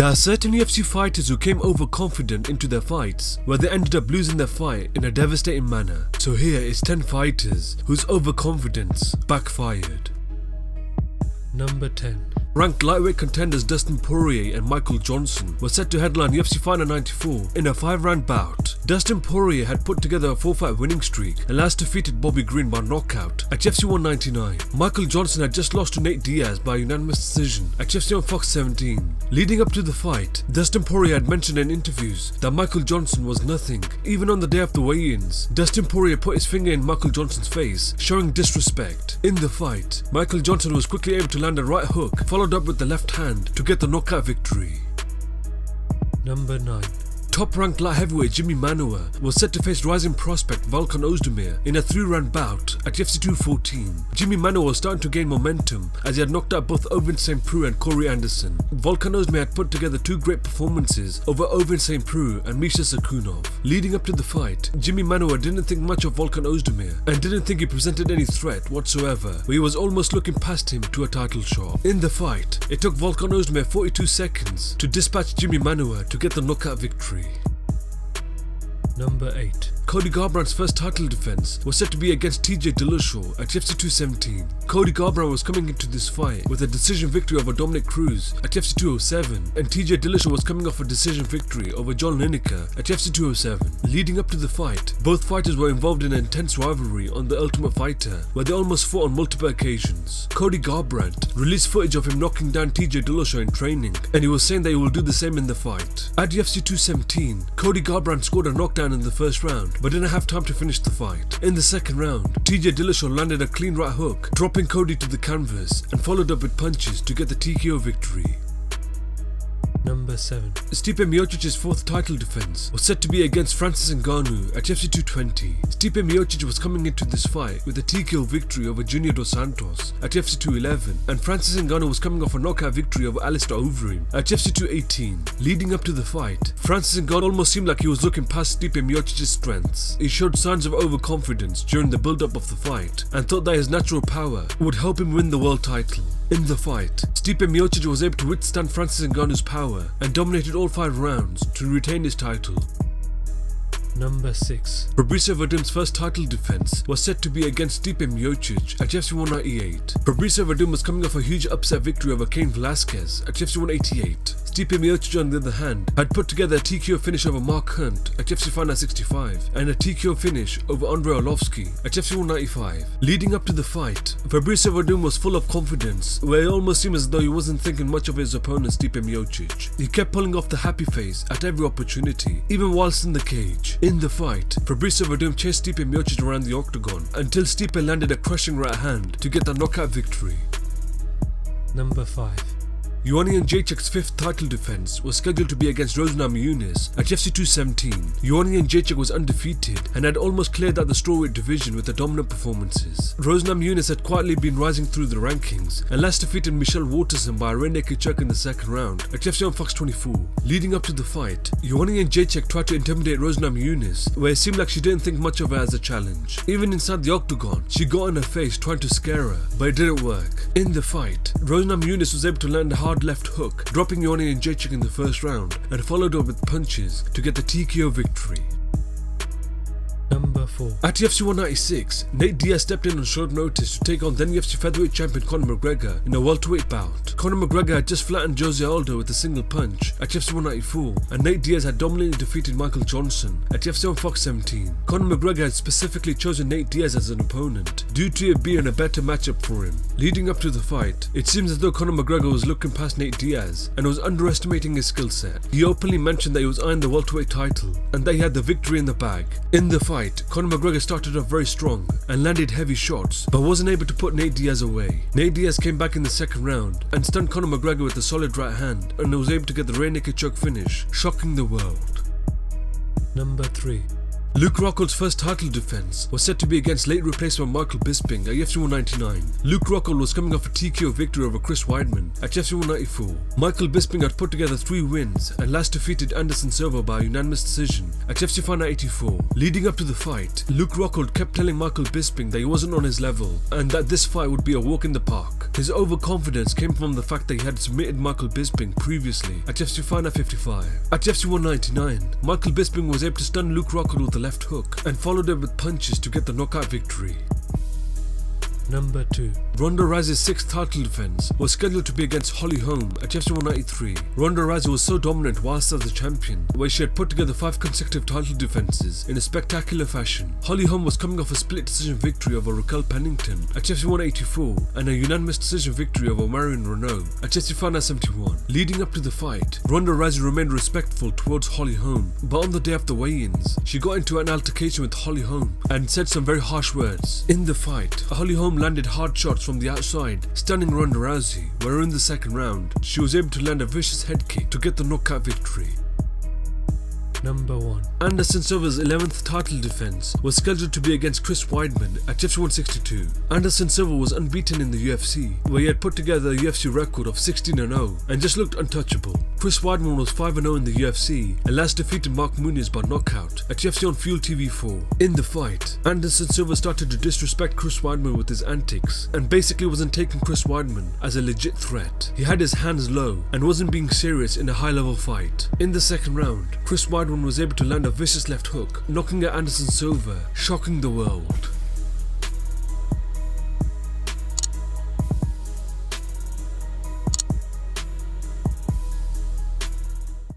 There are certain UFC fighters who came overconfident into their fights, where they ended up losing their fight in a devastating manner. So here is 10 fighters whose overconfidence backfired. Number 10. Ranked lightweight contenders Dustin Poirier and Michael Johnson were set to headline UFC Fighter 94 in a 5-round bout. Dustin Poirier had put together a 4-fight winning streak and last defeated Bobby Green by knockout at UFC 199. Michael Johnson had just lost to Nate Diaz by unanimous decision at UFC on Fox 17. Leading up to the fight, Dustin Poirier had mentioned in interviews that Michael Johnson was nothing. Even on the day of the weigh-ins, Dustin Poirier put his finger in Michael Johnson's face, showing disrespect. In the fight, Michael Johnson was quickly able to land a right hook, followed up with the left hand to get the knockout victory. Number 9. Top-ranked light heavyweight Jimmy Manoa was set to face rising prospect Volkanovski in a 3-round bout at UFC 214. Jimmy Manoa was starting to gain momentum as he had knocked out both Ovince St. Preux and Corey Anderson. Volkanovski had put together 2 great performances over Ovince St. Preux and Misha Sakunov. Leading up to the fight, Jimmy Manoa didn't think much of Volkanovski and didn't think he presented any threat whatsoever, but he was almost looking past him to a title shot. In the fight, it took Volkanovski 42 seconds to dispatch Jimmy Manoa to get the knockout victory. Number 8. Cody Garbrandt's first title defense was set to be against TJ Dillashaw at UFC 217. Cody Garbrandt was coming into this fight with a decision victory over Dominic Cruz at UFC 207, and TJ Dillashaw was coming off a decision victory over John Lineker at UFC 207. Leading up to the fight, both fighters were involved in an intense rivalry on The Ultimate Fighter, where they almost fought on multiple occasions. Cody Garbrandt released footage of him knocking down TJ Dillashaw in training, and he was saying that he will do the same in the fight. At UFC 217, Cody Garbrandt scored a knockdown in the first round, but didn't have time to finish the fight. In the second round, TJ Dillashaw landed a clean right hook, dropping Cody to the canvas, and followed up with punches to get the TKO victory. Number 7. Stipe Miocic's 4th title defense was set to be against Francis Ngannou at UFC 220. Stipe Miocic was coming into this fight with a TKO victory over Junior Dos Santos at UFC 211, and Francis Ngannou was coming off a knockout victory over Alistair Overeem at UFC 218. Leading up to the fight, Francis Ngannou almost seemed like he was looking past Stipe Miocic's strengths. He showed signs of overconfidence during the build-up of the fight and thought that his natural power would help him win the world title. In the fight, Stipe Miocic was able to withstand Francis Ngannou's power and dominated all 5 rounds to retain his title. Number 6. Fabricio Werdum's first title defense was set to be against Stipe Miocic at UFC 198. Fabricio Werdum was coming off a huge upset victory over Cain Velasquez at UFC 188. Stipe Miocic, on the other hand, had put together a TKO finish over Mark Hunt at UFC Fight 65 and a TKO finish over Andrei Arlovski at UFC 195. Leading up to the fight, Fabricio Werdum was full of confidence, where it almost seemed as though he wasn't thinking much of his opponent Stipe Miocic. He kept pulling off the happy face at every opportunity, even whilst in the cage. In the fight, Fabricio Werdum chased Stipe Miocic around the octagon until Stipe landed a crushing right hand to get the knockout victory. Number 5. Ioana Jędrzejczyk's 5th title defense was scheduled to be against Rose Namajunas at UFC 217. Ioana Jędrzejczyk was undefeated and had almost cleared out the strawweight division with the dominant performances. Rose Namajunas had quietly been rising through the rankings and last defeated Michelle Waterson by a rear naked choke in the second round at UFC on Fox 24. Leading up to the fight, Ioana Jędrzejczyk tried to intimidate Rose Namajunas, where it seemed like she didn't think much of her as a challenge. Even inside the octagon, she got in her face trying to scare her, but it didn't work. In the fight, Rose Namajunas was able to land a hard left hook, dropping Ioana Jędrzejczyk in the first round, and followed up with punches to get the TKO victory. Number 4. At UFC 196, Nate Diaz stepped in on short notice to take on then UFC featherweight champion Conor McGregor in a welterweight bout. Conor McGregor had just flattened Jose Aldo with a single punch at UFC 194, and Nate Diaz had dominantly defeated Michael Johnson at UFC on Fox 17. Conor McGregor had specifically chosen Nate Diaz as an opponent due to it being a better matchup for him. Leading up to the fight, it seems as though Conor McGregor was looking past Nate Diaz and was underestimating his skill set. He openly mentioned that he was eyeing the welterweight title and that he had the victory in the bag. In the fight, Conor McGregor started off very strong and landed heavy shots, but wasn't able to put Nate Diaz away. Nate Diaz came back in the second round and stunned Conor McGregor with a solid right hand and was able to get the rear naked choke finish, shocking the world. Number 3. Luke Rockhold's first title defense was set to be against late replacement Michael Bisping at UFC 199. Luke Rockhold was coming off a TKO victory over Cris Weidman at UFC 194. Michael Bisping had put together 3 wins and last defeated Anderson Silva by unanimous decision at UFC Fight 84. Leading up to the fight, Luke Rockhold kept telling Michael Bisping that he wasn't on his level and that this fight would be a walk in the park. His overconfidence came from the fact that he had submitted Michael Bisping previously at UFC Fight 55. At UFC 199, Michael Bisping was able to stun Luke Rockhold with a left hook and followed it with punches to get the knockout victory. Number 2. Ronda Rousey's 6th title defense was scheduled to be against Holm at UFC 193. Ronda Rousey was so dominant whilst as the champion, where she had put together 5 consecutive title defenses in a spectacular fashion. Holm was coming off a split decision victory over Raquel Pennington at UFC 184 and a unanimous decision victory over Marion Renault at UFC Fight 71. Leading up to the fight, Ronda Rousey remained respectful towards Holm, but on the day after weigh-ins, she got into an altercation with Holm and said some very harsh words. In the fight, Holm landed hard shots from the outside, stunning Ronda Rousey, where in the second round, she was able to land a vicious head kick to get the knockout victory. Number 1. Anderson Silva's 11th title defense was scheduled to be against Cris Weidman at UFC 162. Anderson Silva was unbeaten in the UFC, where he had put together a UFC record of 16-0 and just looked untouchable. Cris Weidman was 5-0 in the UFC and last defeated Mark Muniz by knockout at UFC on Fuel TV 4. In the fight, Anderson Silva started to disrespect Cris Weidman with his antics and basically wasn't taking Cris Weidman as a legit threat. He had his hands low and wasn't being serious in a high-level fight. In the second round, Cris Weidman was able to land a vicious left hook, knocking out Anderson Silva, shocking the world.